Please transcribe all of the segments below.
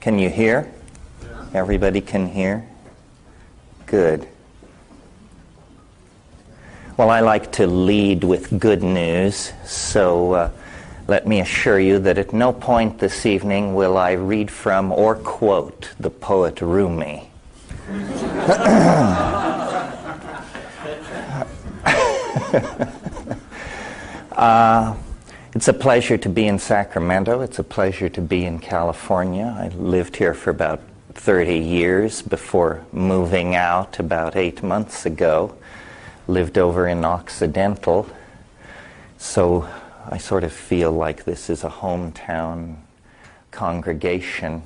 Can you hear? Everybody can hear? Good. Well, I like to lead with good news, so let me assure you that at no point this evening will I read from or quote the poet Rumi. It's a pleasure to be in Sacramento. It's a pleasure to be in California. I lived here for about 30 years before moving out about 8 months ago. Lived over in Occidental. So I sort of feel like this is a hometown congregation.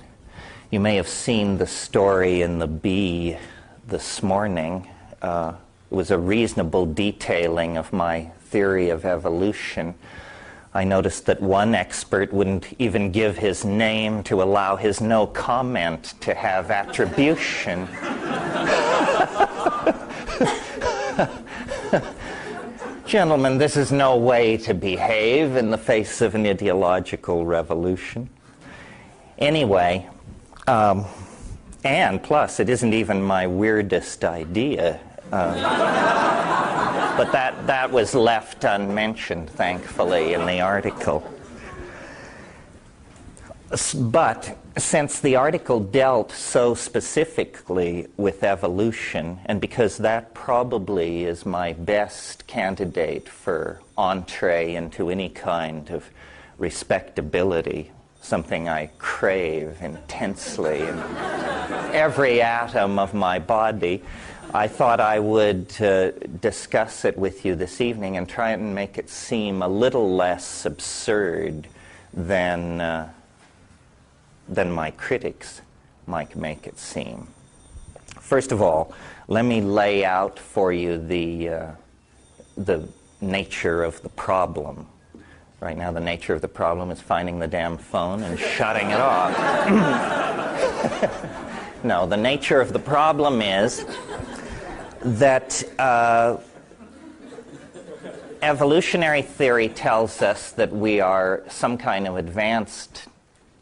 You may have seen the story in the Bee this morning. It was a reasonable detailing of my theory of evolution. I noticed that one expert wouldn't even give his name to allow his no comment to have attribution. Gentlemen, this is no way to behave in the face of an ideological revolution. Anyway, and plus, it isn't even my weirdest idea. But that was left unmentioned, thankfully, in the article. But since the article dealt so specifically with evolution, and because that probably is my best candidate for entree into any kind of respectability, something I crave intensely in every atom of my body, I thought I would discuss it with you this evening and try and make it seem a little less absurd than my critics might make it seem. First of all, let me lay out for you the nature of the problem. Right now, the nature of the problem is finding the damn phone and shutting it off. No, the nature of the problem is that evolutionary theory tells us that we are some kind of advanced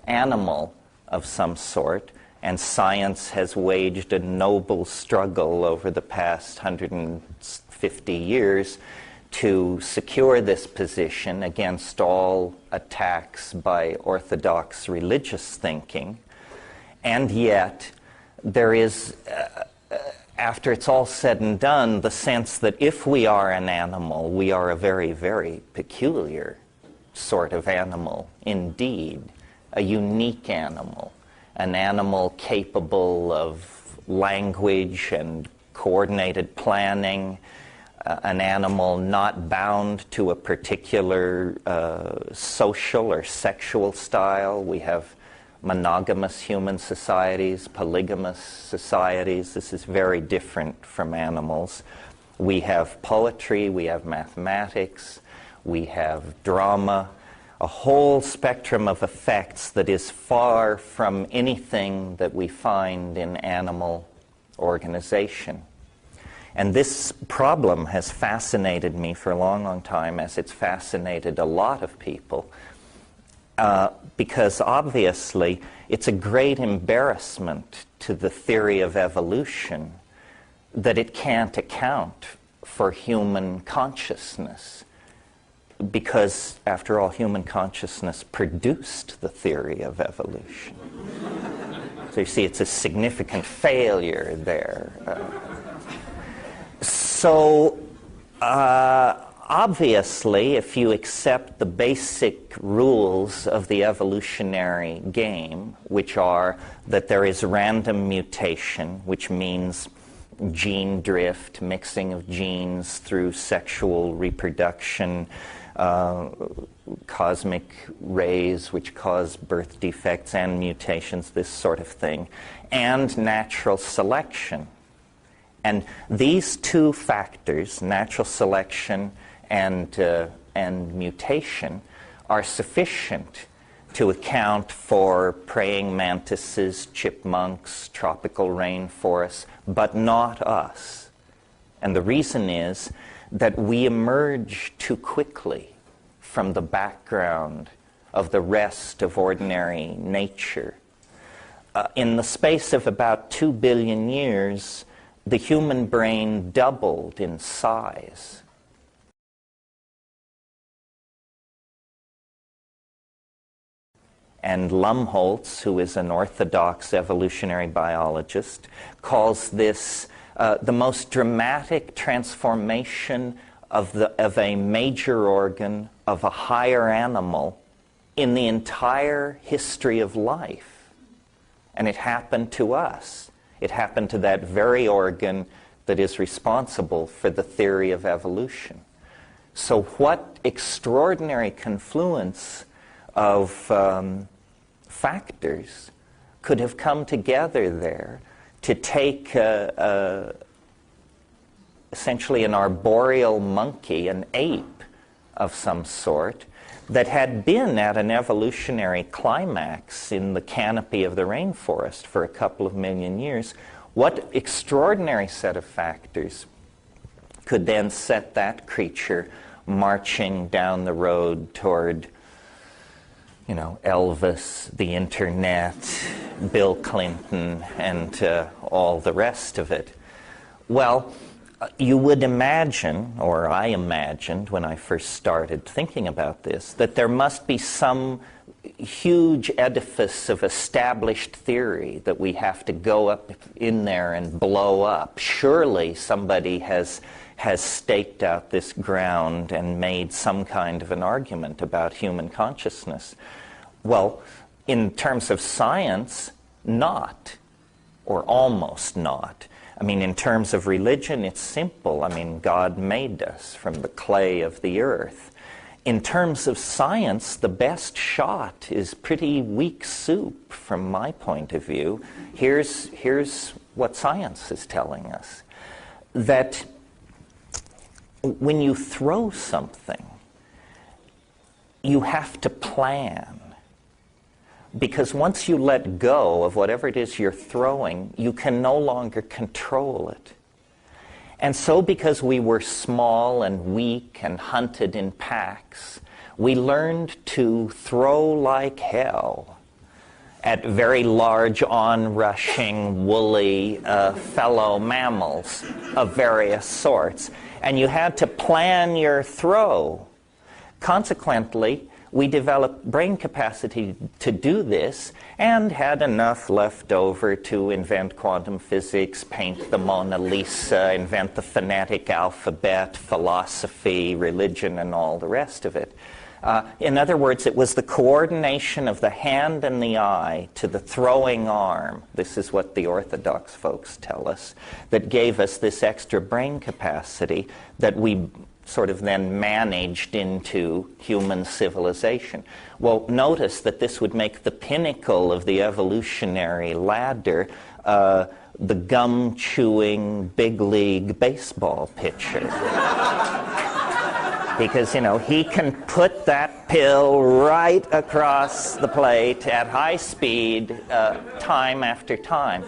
animal of some sort, and science has waged a noble struggle over the past 150 years to secure this position against all attacks by orthodox religious thinking. And yet, there is, after it's all said and done, the sense that if we are an animal, we are a very, very peculiar sort of animal indeed. A unique animal, an animal capable of language and coordinated planning, an animal not bound to a particular social or sexual style. We have monogamous human societies, polygamous societies. This is very different from animals. We have poetry, we have mathematics, we have drama, a whole spectrum of effects that is far from anything that we find in animal organization. And this problem has fascinated me for a long, long time, as it's fascinated a lot of people, because obviously it's a great embarrassment to the theory of evolution that it can't account for human consciousness. Because, after all, human consciousness produced the theory of evolution. So you see, it's a significant failure there. Obviously, if you accept the basic rules of the evolutionary game, which are that there is random mutation, which means gene drift, mixing of genes through sexual reproduction, cosmic rays which cause birth defects and mutations, this sort of thing, and natural selection. And these two factors, natural selection and mutation, are sufficient to account for praying mantises, chipmunks, tropical rainforests, but not us. And the reason is that we emerge too quickly from the background of the rest of ordinary nature. In the space of about 2 billion years, the human brain doubled in size. And Lumholtz, who is an orthodox evolutionary biologist, calls this the most dramatic transformation of a major organ of a higher animal in the entire history of life. And it happened to us. It happened to that very organ that is responsible for the theory of evolution. So what extraordinary confluence of factors could have come together there to take essentially an arboreal monkey, an ape of some sort, that had been at an evolutionary climax in the canopy of the rainforest for a couple of million years. What extraordinary set of factors could then set that creature marching down the road toward, you know, Elvis, the internet, Bill Clinton, and all the rest of it? Well, you would imagine, or I imagined when I first started thinking about this, that there must be some huge edifice of established theory that we have to go up in there and blow up. Surely somebody has staked out this ground and made some kind of an argument about human consciousness. Well, in terms of science, not, or almost not. I mean, in terms of religion, it's simple. I mean, God made us from the clay of the earth. In terms of science, the best shot is pretty weak soup from my point of view. Here's what science is telling us. That when you throw something, you have to plan. Because once you let go of whatever it is you're throwing, you can no longer control it. And so because we were small and weak and hunted in packs, we learned to throw like hell at very large, on-rushing, woolly fellow mammals of various sorts. And you had to plan your throw. Consequently, we developed brain capacity to do this and had enough left over to invent quantum physics, paint the Mona Lisa, invent the phonetic alphabet, philosophy, religion, and all the rest of it. In other words, it was the coordination of the hand and the eye to the throwing arm, this is what the Orthodox folks tell us, that gave us this extra brain capacity that we sort of then managed into human civilization. Well, notice that this would make the pinnacle of the evolutionary ladder the gum-chewing big league baseball pitcher. Because, you know, he can put that pill right across the plate at high speed time after time.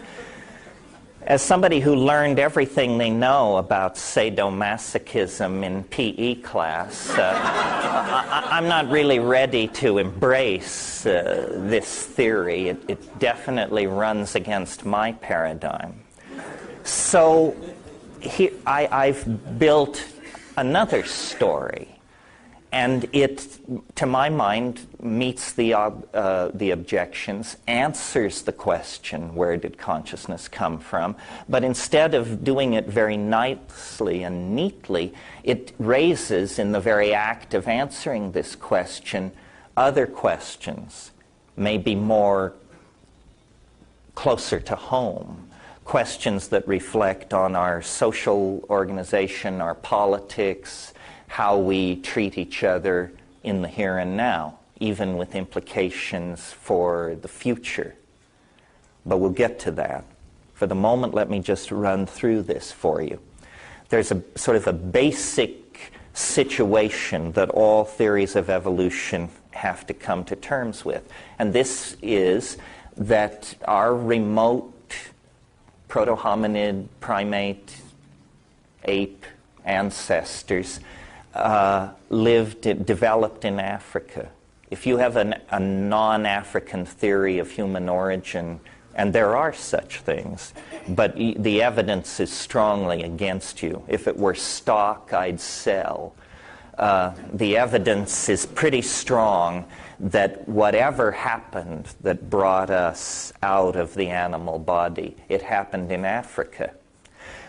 As somebody who learned everything they know about sadomasochism in PE class, I'm not really ready to embrace this theory. It definitely runs against my paradigm. So here, I've built another story, and it, to my mind, meets the objections, answers the question, where did consciousness come from? But instead of doing it very nicely and neatly, it raises, in the very act of answering this question, other questions, maybe more closer to home. Questions that reflect on our social organization, our politics, how we treat each other in the here and now, even with implications for the future. But we'll get to that. For the moment, let me just run through this for you. There's a sort of a basic situation that all theories of evolution have to come to terms with. And this is that our remote proto-hominid, primate, ape ancestors developed in Africa If you have a non-African theory of human origin, and there are such things, but the evidence is strongly against you. If it were stock, I'd sell. The evidence is pretty strong that whatever happened that brought us out of the animal body, it happened in Africa.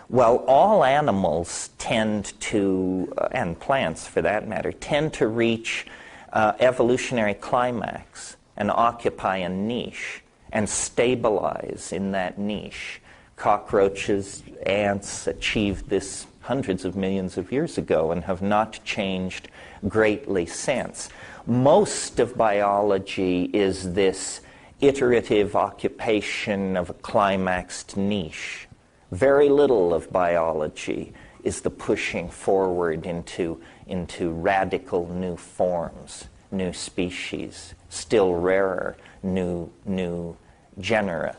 Well, all animals tend to, and plants for that matter, tend to reach evolutionary climax and occupy a niche and stabilize in that niche. Cockroaches, ants achieved this hundreds of millions of years ago and have not changed greatly since. Most of biology is this iterative occupation of a climaxed niche. Very little of biology is the pushing forward into radical new forms, new species, still rarer, new genera.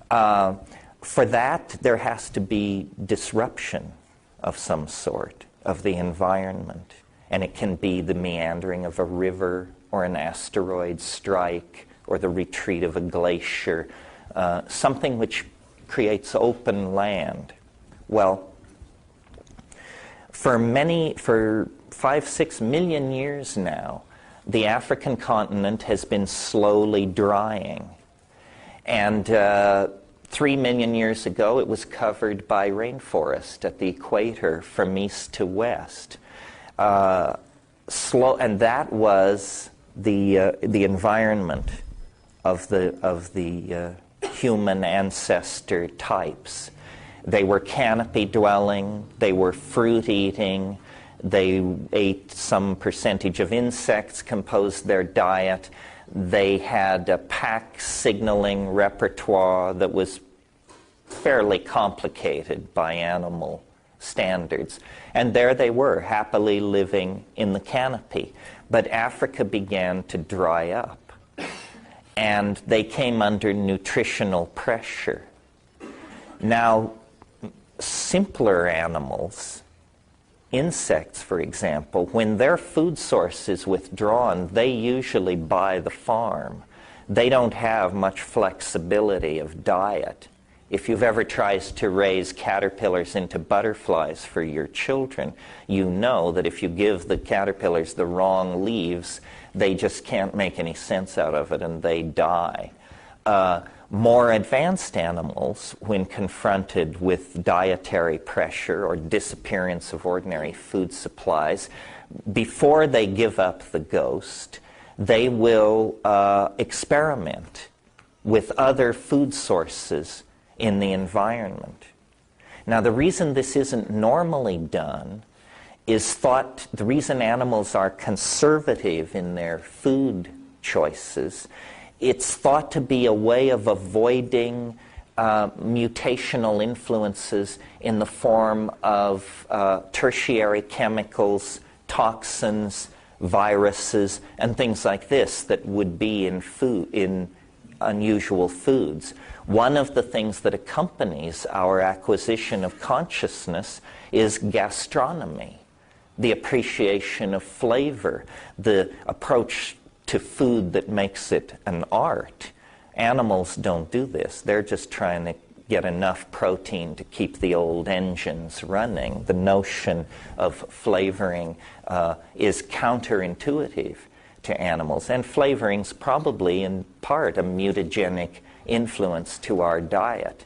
For that, there has to be disruption of some sort of the environment. And it can be the meandering of a river or an asteroid strike or the retreat of a glacier, something which creates open land. Well, for 5-6 million years now, the African continent has been slowly drying. And 3 million years ago, it was covered by rainforest at the equator from east to west. And that was the environment of the human ancestor types. They were canopy dwelling, they were fruit eating, they ate some percentage of insects, composed their diet. They had a pack signaling repertoire that was fairly complicated by animal standards. And there they were, happily living in the canopy. But Africa began to dry up, and they came under nutritional pressure. Now, simpler animals, insects, for example, when their food source is withdrawn, they usually buy the farm. They don't have much flexibility of diet. If you've ever tried to raise caterpillars into butterflies for your children, you know that if you give the caterpillars the wrong leaves, they just can't make any sense out of it and they die. More advanced animals, when confronted with dietary pressure or disappearance of ordinary food supplies, before they give up the ghost, they will experiment with other food sources in the environment. Now, the reason this isn't normally done is the reason animals are conservative in their food choices, it's thought to be a way of avoiding mutational influences in the form of tertiary chemicals, toxins, viruses, and things like this that would be in unusual foods. One of the things that accompanies our acquisition of consciousness is gastronomy, the appreciation of flavor, the approach to food that makes it an art. Animals don't do this. They're just trying to get enough protein to keep the old engines running. The notion of flavoring is counterintuitive to animals. And flavoring's probably in part a mutagenic influence to our diet.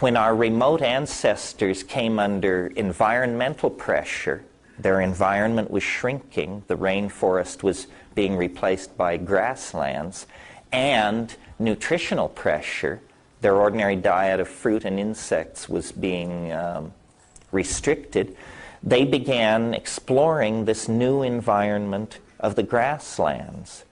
When our remote ancestors came under environmental pressure, their environment was shrinking, the rainforest was being replaced by grasslands, and nutritional pressure, their ordinary diet of fruit and insects was being restricted, they began exploring this new environment of the grasslands.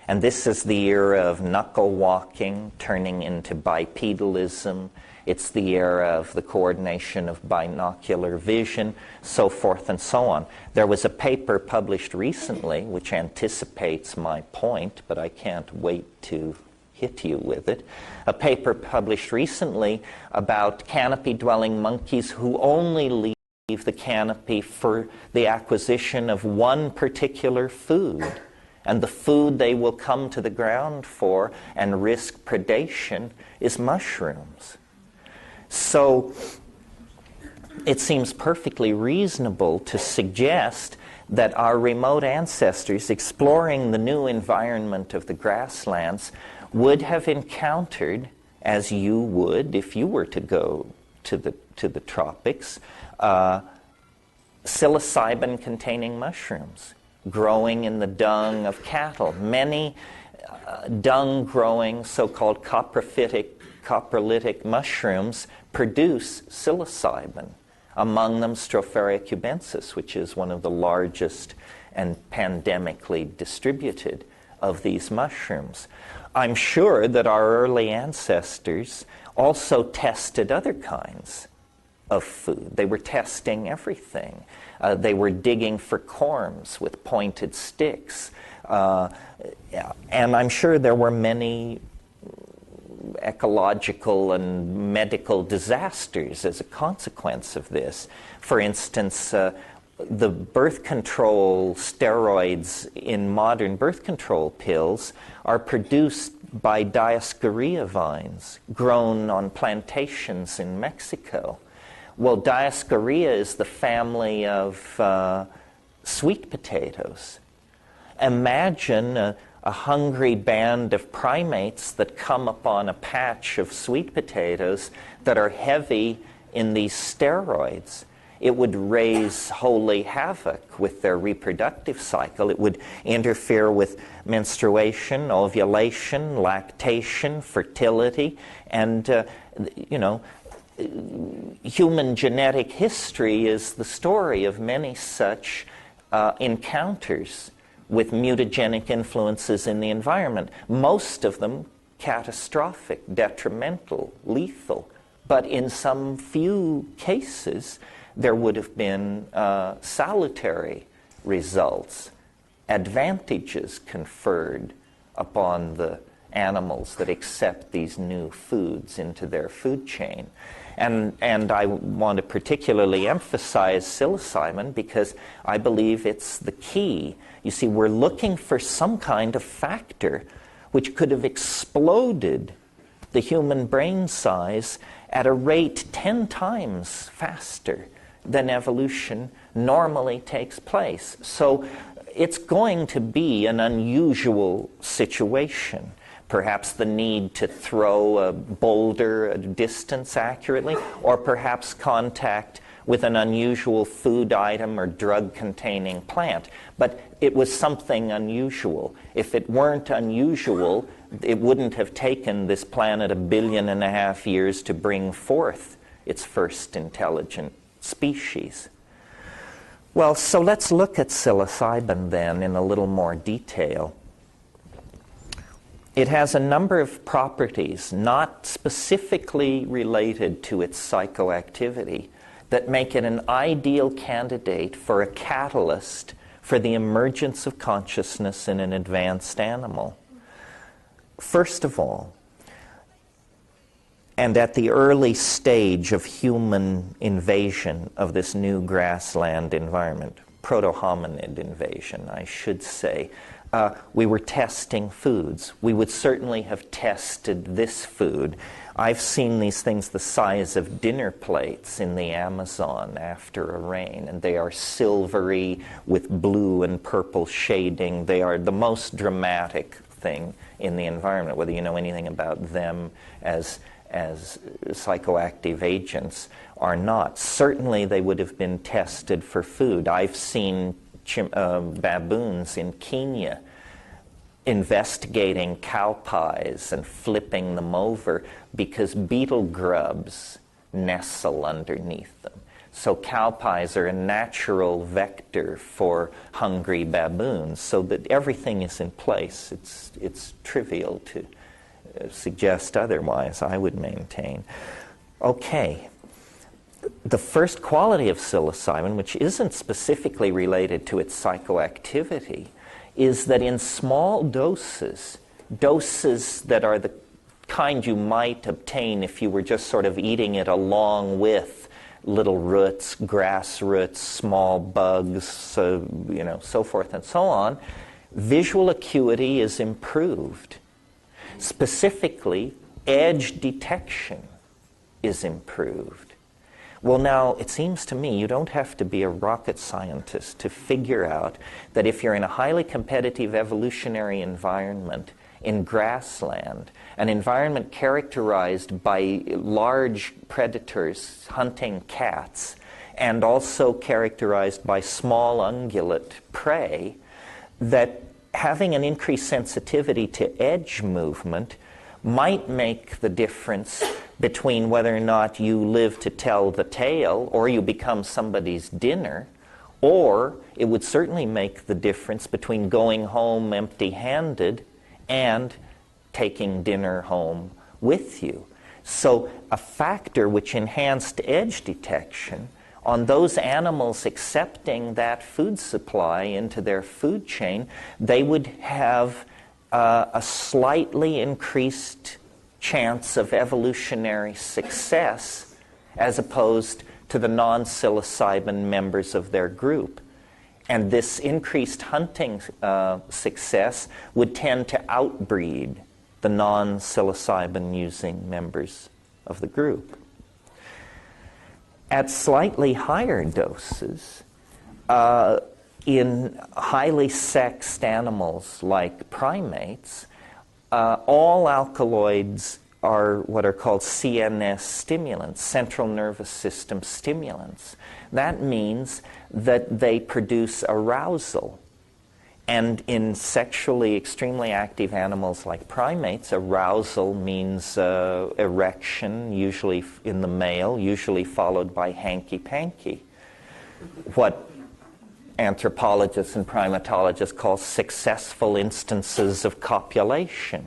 And this is the era of knuckle walking, turning into bipedalism. It's the era of the coordination of binocular vision, so forth and so on. There was a paper published recently which anticipates my point, but I can't wait to hit you with it. A paper published recently about canopy-dwelling monkeys who only leave the canopy for the acquisition of one particular food. And the food they will come to the ground for and risk predation is mushrooms. So it seems perfectly reasonable to suggest that our remote ancestors, exploring the new environment of the grasslands, would have encountered, as you would if you were to go to the tropics, psilocybin-containing mushrooms growing in the dung of cattle. Many dung-growing so-called coprolitic mushrooms produce psilocybin. Among them, Stropharia cubensis, which is one of the largest and pandemically distributed of these mushrooms. I'm sure that our early ancestors also tested other kinds of food. They were testing everything. They were digging for corms with pointed sticks. And I'm sure there were many ecological and medical disasters as a consequence of this. For instance, the birth control steroids in modern birth control pills are produced by Dioscorea vines grown on plantations in Mexico. Well, Dioscorea is the family of sweet potatoes. Imagine a hungry band of primates that come upon a patch of sweet potatoes that are heavy in these steroids. It would raise holy havoc with their reproductive cycle. It would interfere with menstruation, ovulation, lactation, fertility, and, human genetic history is the story of many such encounters with mutagenic influences in the environment. Most of them catastrophic, detrimental, lethal. But in some few cases, there would have been salutary results, advantages conferred upon the animals that accept these new foods into their food chain. And I want to particularly emphasize psilocybin because I believe it's the key. You see, we're looking for some kind of factor which could have exploded the human brain size at a rate 10 times faster than evolution normally takes place. So it's going to be an unusual situation. Perhaps the need to throw a boulder a distance accurately, or perhaps contact with an unusual food item or drug-containing plant. But it was something unusual. If it weren't unusual, it wouldn't have taken this planet 1.5 billion years to bring forth its first intelligent species. Well, so let's look at psilocybin then in a little more detail. It has a number of properties not specifically related to its psychoactivity that make it an ideal candidate for a catalyst for the emergence of consciousness in an advanced animal. First of all, and at the early stage of human invasion of this new grassland environment, proto-hominid invasion, I should say, we were testing foods. We would certainly have tested this food. I've seen these things the size of dinner plates in the Amazon after a rain, and they are silvery with blue and purple shading. They are the most dramatic thing in the environment, whether you know anything about them as psychoactive agents or not. Certainly they would have been tested for food. I've seen baboons in Kenya investigating cow pies and flipping them over because beetle grubs nestle underneath them. So cow pies are a natural vector for hungry baboons, so that everything is in place. It's trivial to suggest otherwise, I would maintain. Okay. The first quality of psilocybin, which isn't specifically related to its psychoactivity, is that in small doses that are the kind you might obtain if you were just sort of eating it along with little roots, grass roots, small bugs, so forth and so on, visual acuity is improved. Specifically, edge detection is improved. Well, now, it seems to me you don't have to be a rocket scientist to figure out that if you're in a highly competitive evolutionary environment in grassland, an environment characterized by large predators hunting cats, and also characterized by small ungulate prey, that having an increased sensitivity to edge movement might make the difference between whether or not you live to tell the tale or you become somebody's dinner, or it would certainly make the difference between going home empty-handed and taking dinner home with you. So a factor which enhanced edge detection on those animals accepting that food supply into their food chain, they would have a slightly increased chance of evolutionary success as opposed to the non-psilocybin members of their group. And this increased hunting success would tend to outbreed the non-psilocybin using members of the group. At slightly higher doses, in highly sexed animals like primates, all alkaloids are what are called CNS stimulants, central nervous system stimulants. That means that they produce arousal. And in sexually extremely active animals like primates, arousal means erection, usually in the male, usually followed by hanky-panky. What anthropologists and primatologists call successful instances of copulation.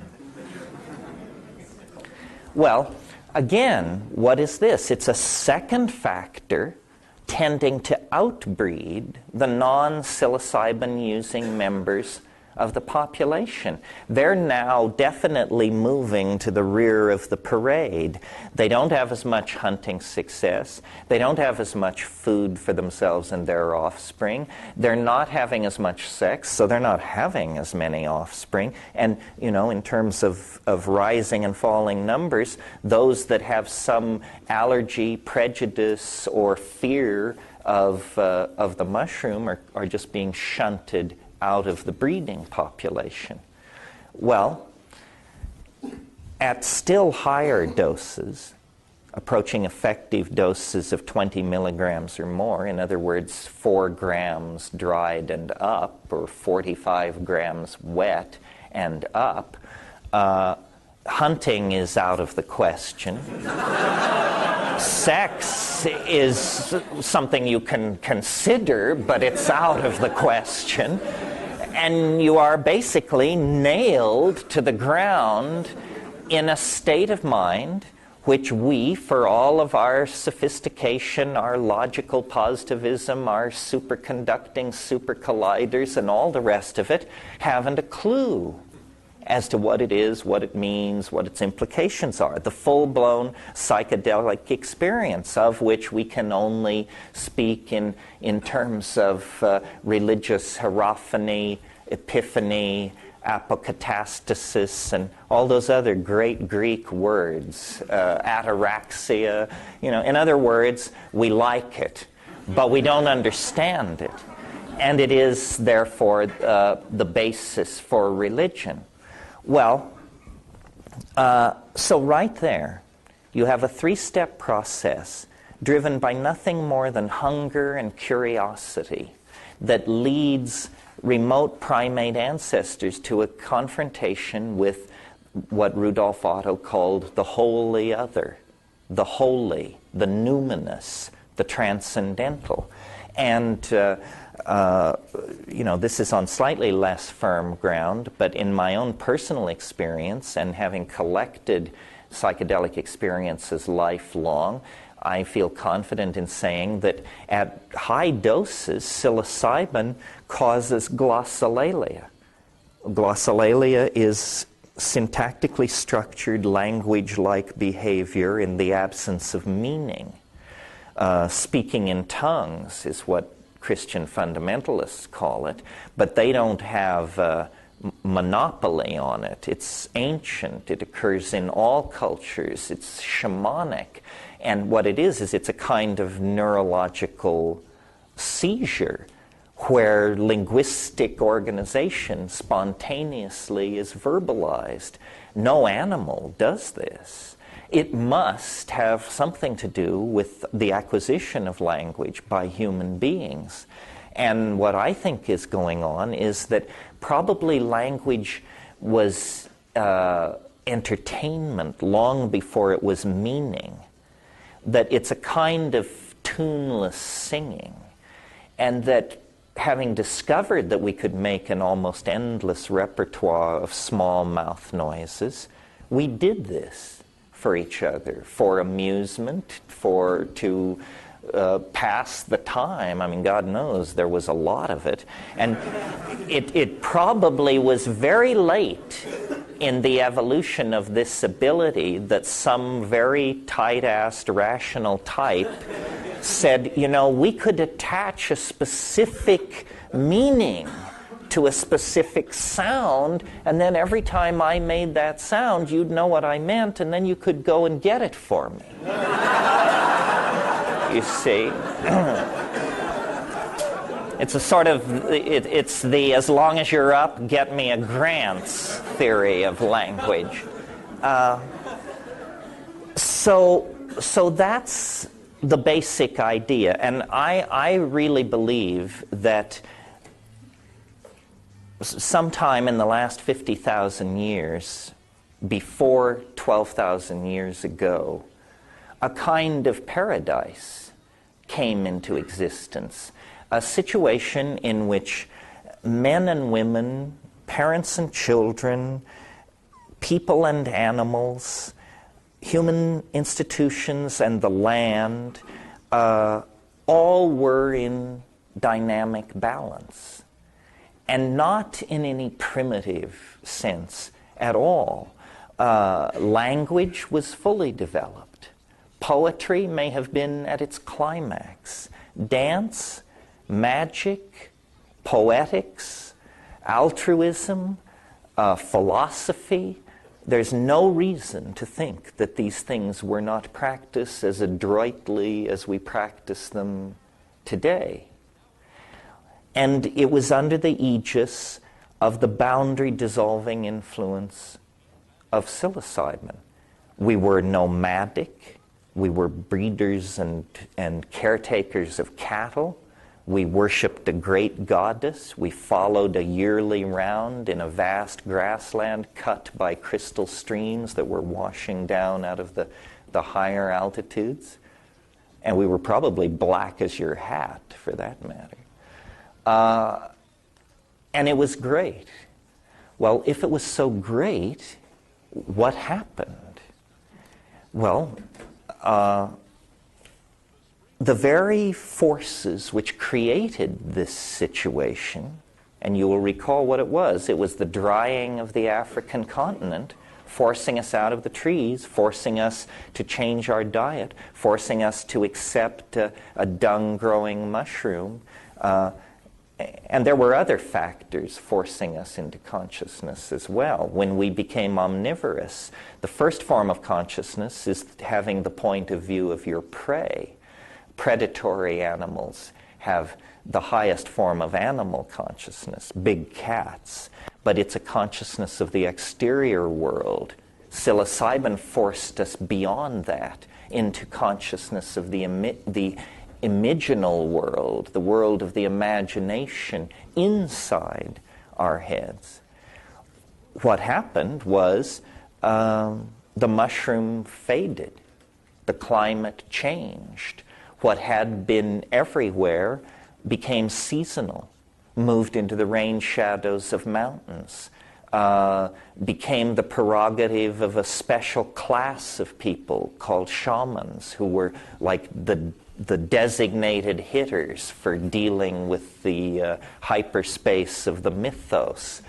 Well, again, what is this? It's a second factor tending to outbreed the non-psilocybin-using members of the population. They're now definitely moving to the rear of the parade. They don't have as much hunting success. They don't have as much food for themselves and their offspring. They're not having as much sex, so they're not having as many offspring. And, you know, in terms of rising and falling numbers, those that have some allergy, prejudice, or fear of the mushroom are just being shunted out of the breeding population. Well, at still higher doses, approaching effective doses of 20 milligrams or more, in other words, 4 grams dried and up, or 45 grams wet and up, hunting is out of the question. Sex is something you can consider, but it's out of the question. And you are basically nailed to the ground in a state of mind which we, for all of our sophistication, our logical positivism, our superconducting supercolliders, and all the rest of it, haven't a clue as to what it is, what it means, what its implications are. The full-blown psychedelic experience, of which we can only speak in terms of religious hierophany, epiphany, apokatastasis, and all those other great Greek words, ataraxia. You know, in other words, we like it, but we don't understand it. And it is, therefore, the basis for religion. Well, so right there, you have a 3-step process driven by nothing more than hunger and curiosity that leads remote primate ancestors to a confrontation with what Rudolf Otto called the wholly other, the holy, the numinous, the transcendental. And you know, this is on slightly less firm ground, but in my own personal experience and having collected psychedelic experiences lifelong, I feel confident in saying that at high doses, psilocybin causes glossolalia. Glossolalia is syntactically structured language-like behavior in the absence of meaning. Speaking in tongues is what Christian fundamentalists call it, but they don't have monopoly on it. It's ancient. It occurs in all cultures. It's shamanic. And what it is it's a kind of neurological seizure where linguistic organization spontaneously is verbalized. No animal does this. It must have something to do with the acquisition of language by human beings. And what I think is going on is that probably language was entertainment long before it was meaning. That it's a kind of tuneless singing. And that having discovered that we could make an almost endless repertoire of small mouth noises, we did this for each other, for amusement, to pass the time. I mean, God knows there was a lot of it. And it probably was very late in the evolution of this ability that some very tight-assed rational type said, you know, we could attach a specific meaning to a specific sound, and then every time I made that sound, you'd know what I meant, and then you could go and get it for me. You see? It's a sort of, it's the as long as you're up, get me a grants theory of language. So that's the basic idea. And I really believe that sometime in the last 50,000 years, before 12,000 years ago, a kind of paradise came into existence. A situation in which men and women, parents and children, people and animals, human institutions and the land, all were in dynamic balance. And not in any primitive sense at all. Language was fully developed. Poetry may have been at its climax. Dance, magic, poetics, altruism, philosophy. There's no reason to think that these things were not practiced as adroitly as we practice them today. And it was under the aegis of the boundary-dissolving influence of psilocybin. We were nomadic. We were breeders and caretakers of cattle. We worshipped a great goddess. We followed a yearly round in a vast grassland cut by crystal streams that were washing down out of the higher altitudes. And we were probably black as your hat, for that matter. And it was great. Well, if it was so great, what happened? Well, the very forces which created this situation, and you will recall what it was the drying of the African continent, forcing us out of the trees, forcing us to change our diet, forcing us to accept a dung-growing mushroom. And there were other factors forcing us into consciousness as well. When we became omnivorous, the first form of consciousness is having the point of view of your prey. Predatory animals have the highest form of animal consciousness, big cats, but it's a consciousness of the exterior world. Psilocybin forced us beyond that into consciousness of the imaginal world, the world of the imagination inside our heads. What happened was the mushroom faded. The climate changed. What had been everywhere became seasonal, moved into the rain shadows of mountains, became the prerogative of a special class of people called shamans, who were like the designated hitters for dealing with the hyperspace of the mythos.